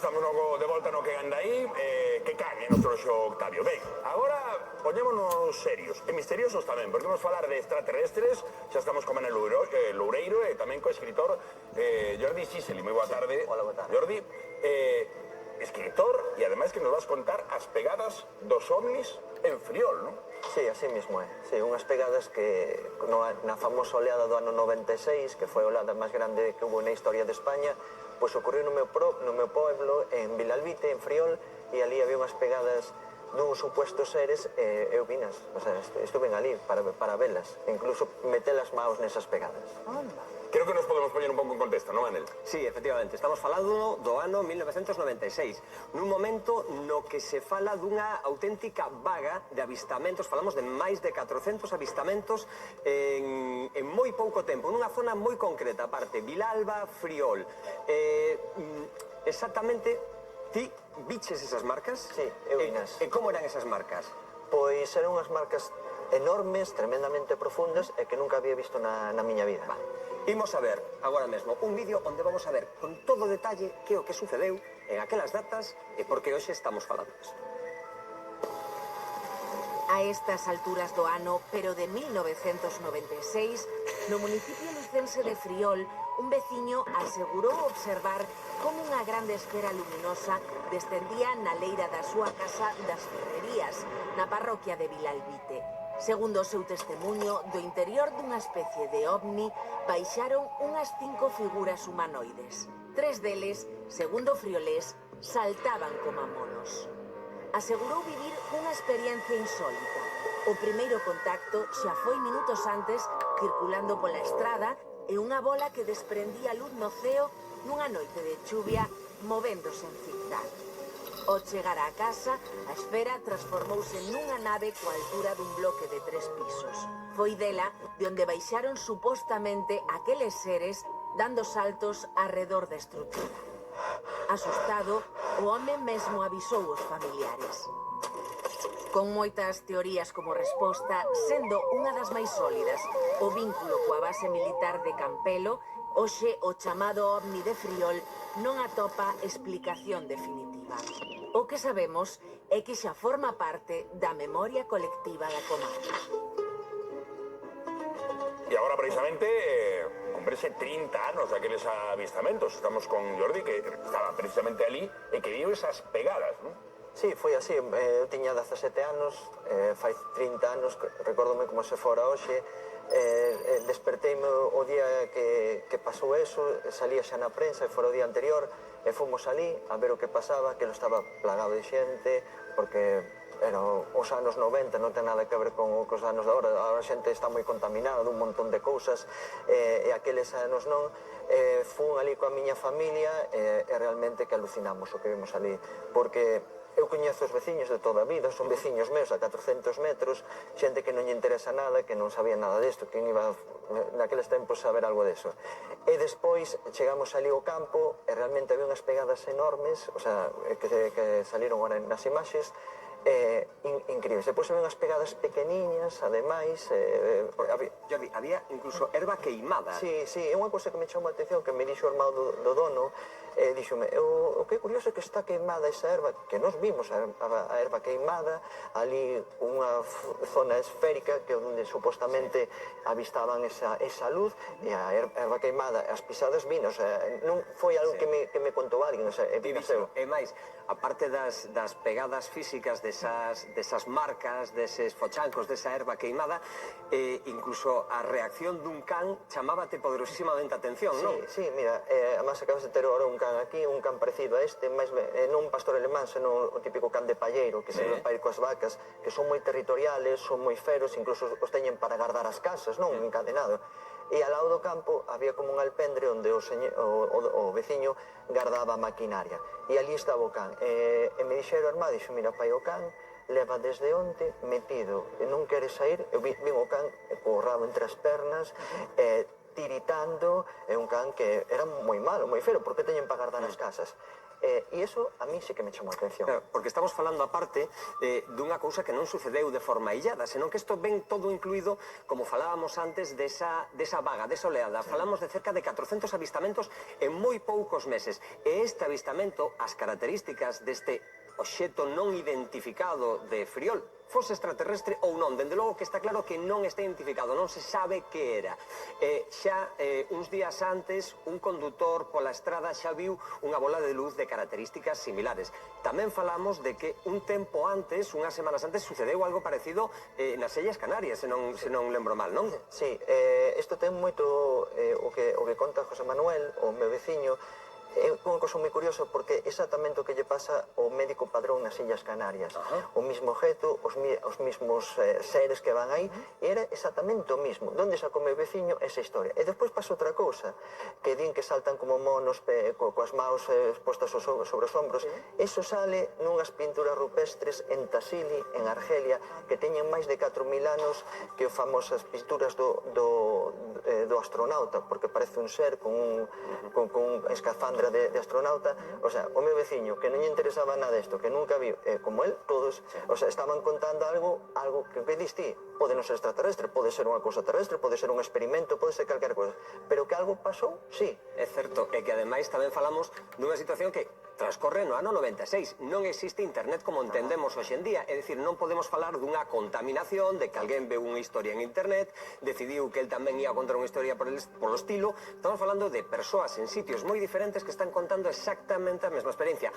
estamos de volta no que anda aí, que cague no trouxo Octavio. Ben, agora poñémonos serios, e misteriosos tamén, porque vamos falar de extraterrestres, xa estamos con Manel Loureiro e tamén co escritor Jordi Siseli. Moi boa tarde. Hola, boa tarde. Jordi, escritor, e ademais que nos vas contar as pegadas dos ovnis en Friol, non? Sí, así mismo é. Sí, unhas pegadas que na famosa oleada do ano 96, que foi a oleada máis grande que hubo na historia de España, pois ocorreu no meu pueblo, en Vilalbite, en Friol, e ali había unhas pegadas duns supuestos seres, eu vinas, o sea, estuve ali para velas, incluso meter as maus nesas pegadas. Creo que nos podemos poñer un pouco en contexto, non, Manel? Sí, efectivamente, estamos falando do ano 1996, nun momento no que se fala dunha auténtica vaga de avistamentos, falamos de máis de 400 avistamentos en moi pouco tempo, nunha zona moi concreta, aparte, Vilalba, Friol. Exactamente, ti viches esas marcas? Sí, eu vinas. E como eran esas marcas? Pois eran unhas marcas enormes, tremendamente profundas, e que nunca había visto na miña vida. Imos a ver, agora mesmo, un vídeo onde vamos a ver con todo detalle que é o que sucedeu en aquelas datas e por que hoxe estamos falando disto. A estas alturas do ano, pero de 1996, no municipio lucense de Friol, un veciño asegurou observar como unha grande esfera luminosa descendía na leira da súa casa das Ferrerías, na parroquia de Vilalbite. Segundo o seu testemunho, do interior dunha especie de ovni baixaron unhas 5 figuras humanoides. 3 deles, segundo friolés, saltaban como monos. Asegurou vivir unha experiencia insólita. O primeiro contacto xa foi minutos antes, circulando pola estrada, e unha bola que desprendía luz no ceo nunha noite de chuvia, movéndose en zigzag. Ao chegar á casa, a esfera transformouse nunha nave coa altura dun bloque de 3 pisos. Foi dela de onde baixaron supostamente aqueles seres dando saltos arredor da estrutura. Asustado, o home mesmo avisou os familiares. Con moitas teorías como resposta, sendo unha das máis sólidas o vínculo coa base militar de Campelo, hoxe o chamado ovni de Friol non atopa explicación definitiva. O que sabemos é que xa forma parte da memoria colectiva da comarca. E agora, precisamente, cumprese 30 anos daqueles avistamentos. Estamos con Jordi, que estaba precisamente ali e que viu esas pegadas, non? Sí, foi así, eu tiña 17 anos, fai 30 anos, recórdome como se fora hoxe, desperteime o día que pasou eso, salía xa na prensa, e fora o día anterior, e fomos ali a ver o que pasaba, que non estaba plagado de xente, porque eran os anos 90, non ten nada que ver con os anos de agora a xente está moi contaminada dun montón de cousas, e aqueles anos non, fun ali coa miña familia, e realmente que alucinamos o que vimos ali, porque eu coñezo os veciños de toda a vida, son veciños meus a 400 metros, xente que non lle interesa nada, que non sabía nada desto, que iba naqueles tempos a ver algo deso. E despois chegamos ali ao campo e realmente había unhas pegadas enormes, o sea, que saliron agora nas imaxes, increíbles. Depois había unhas pegadas pequeniñas, ademais... Jordi, había incluso erva queimada. Sí, é unha cousa que me chamou a atención, que me dixo o irmão do dono, díxome, o que é curioso é que está queimada esa erva, que nos vimos a erva queimada, ali unha zona esférica que onde supostamente avistaban esa luz, e a erva queimada, as pisadas vinos, non foi algo que me contou alguén, E máis, aparte das pegadas físicas desas marcas, deses fochancos, desa erva queimada, incluso a reacción dun can chamábate poderosísimamente a atención, non? Sí, mira, además acabas de ter ahora un can aquí, un can parecido a este, non un pastor alemán, senón o típico can de palleiro, que se ve para ir coas vacas, que son moi territoriales, son moi feros, incluso os teñen para guardar as casas, non? Encadenado. E ao lado do campo había como un alpendre onde o veciño guardaba a maquinaria. E ali estaba o can. E me dixeron, irmá, dixo, mira, pai, o can leva desde onte metido, e non quere sair, eu vin o can co rabo entre as pernas, tiritando, é un can que era moi malo, moi fero, porque teñen para guardar as casas. E iso a mí sí que me chamou a atención. Claro, porque estamos falando aparte dunha cousa que non sucedeu de forma illada, senón que isto ven todo incluído, como falábamos antes, desa vaga, desa oleada. Falamos de cerca de 400 avistamentos en moi poucos meses. E este avistamento, as características deste obxecto non identificado de Friol, fose extraterrestre ou non, dende logo que está claro que non está identificado, non se sabe que era. Xa uns días antes, un condutor pola estrada xa viu unha bola de luz de características similares. Tamén falamos de que un tempo antes, unhas semanas antes, sucedeu algo parecido nas Illas Canarias, se non lembro mal, non? Sí, isto ten moito o que conta José Manuel, o meu veciño. É unha cosa moi curiosa porque exactamente o que lle pasa ao médico padrón nas Illas Canarias. O mismo objeto, os mismos seres que van aí, era exactamente o mismo. Donde sacou meu veciño esa historia. E despois pasa outra cousa, que din que saltan como monos coas maus postas sobre os ombros. Eso sale nunhas pinturas rupestres en Tassili, en Argelia, que teñen máis de 4.000 anos que os famosas pinturas do astronauta, porque parece un ser con un escafandra de astronauta. O sea, o meu veciño, que non lle interesaba nada isto, que nunca viu, como él, todos, o sea, estaban contando algo que dis ti, pode non ser extraterrestre, pode ser unha cousa terrestre, pode ser un experimento, pode ser calquera cousa, pero que algo pasou, sí. É certo, e que ademais tamén falamos dunha situación que transcorre no ano 96. Non existe internet como entendemos hoxe en día, é dicir, non podemos falar dunha contaminación, de que alguén veu unha historia en internet, decidiu que el tamén ia contar unha historia polo estilo. Estamos falando de persoas en sitios moi diferentes que están contando exactamente a mesma experiencia.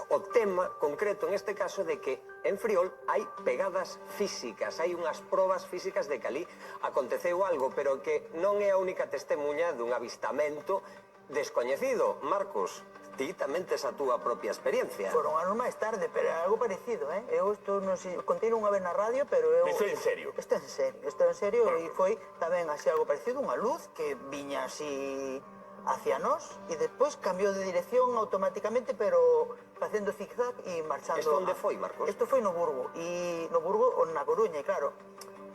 O tema concreto en este caso de que en Friol hai pegadas físicas, hai unhas probas físicas de que ali aconteceu algo, pero que non é a única testemunha dun avistamento descoñecido. Marcos, ti tamén tes a túa propia experiencia. Foron anos máis tarde, pero é algo parecido, Eu isto non sei, contei unha vez na radio, pero eu... Isto é en serio? Isto é en serio, e foi tamén así algo parecido, unha luz que viña así hacia nós, e despois cambiou de dirección automáticamente, pero facendo zigzag e marchando... Isto onde foi, Marcos? Isto foi no Burgo, ou na Coruña, e claro,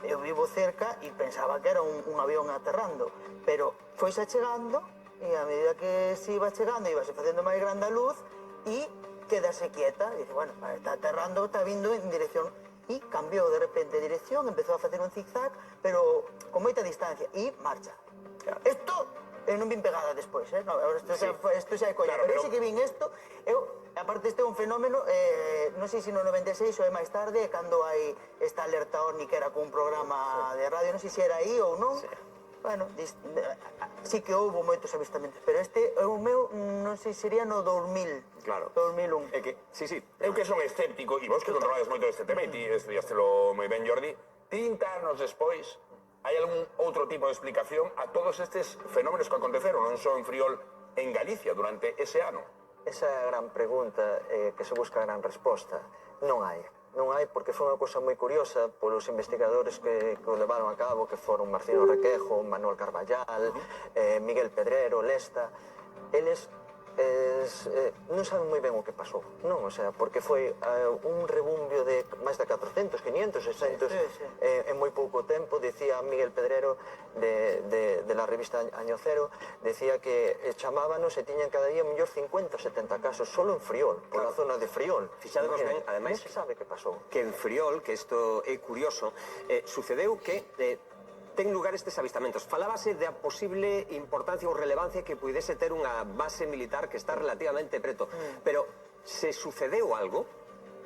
eu vivo cerca e pensaba que era un avión aterrando, pero foi xa chegando, e a medida que se iba chegando, iba se facendo máis grande a luz, e quedase quieta, e dice, bueno, está aterrando, está vindo en dirección, e cambiou de repente de dirección, empezou a facer un zigzag, pero con moita distancia, e marcha. Isto, non vin pegada despois, no, isto xa é coña, pero sí que vin isto, aparte este é un fenómeno, non sei se no 96 ou é máis tarde, cando hai esta alerta OVNI que era con un programa de radio, non sei se era aí ou non. Bueno, sí que houve moitos avistamentos, pero este é o meu, non sei, sería no 2000. Claro. 2001. É que, sí. Eu que son escéptico, e vos que controlades moito deste tema, e ti estudiástelo moi ben, Jordi, 30 anos despois, hai algún outro tipo de explicación a todos estes fenómenos que aconteceron, non só en Friol, en Galicia, durante ese ano? Esa é a gran pregunta que se busca a gran resposta. Non hai. Non hai porque foi unha cousa moi curiosa polos investigadores que o levaron a cabo, que foron Marcino Requejo, Manuel Carballal, Miguel Pedrero, Lesta. Eles non saben moi ben o que pasou, non? O sea, porque foi un rebumbio de máis de 400, 500, 600 en moi pouco tempo. Decía Miguel Pedrero de la revista Año Cero, decía que chamábanos e tiñan cada día mellor 50, 70 casos solo en Friol, por a zona de Friol. Fixadevos ben, ademais, non se sabe que pasou. Que en Friol, que isto é curioso, sucedeu que ten lugar estes avistamentos. Falábase da posible importancia ou relevancia que puidese ter unha base militar que está relativamente preto. Pero se sucedeu algo,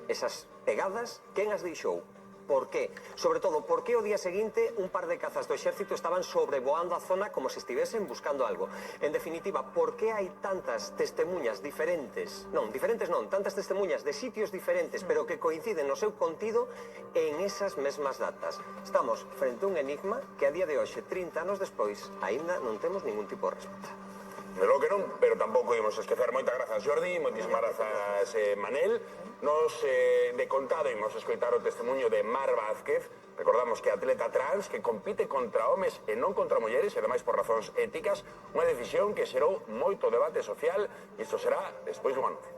esas pegadas, quen as deixou? Por qué? Sobre todo, por que o día seguinte un par de cazas do exército estaban sobrevoando a zona como se estivesen buscando algo? En definitiva, por que hai tantas testemunhas diferentes, tantas testemunhas de sitios diferentes, pero que coinciden no seu contido en esas mesmas datas? Estamos frente a un enigma que a día de hoxe, 30 anos despois, aínda non temos ningún tipo de resposta. De lo que non, pero tampouco imos esquecer. Moitas grazas, Jordi, moitísimas grazas, Manel. Nos de contado imos escoitar o testemunho de Mar Vázquez. Recordamos que atleta trans que compite contra homes e non contra mulleres, e ademais por razóns éticas, unha decisión que xerou moito debate social, e isto será despois dun anuncio.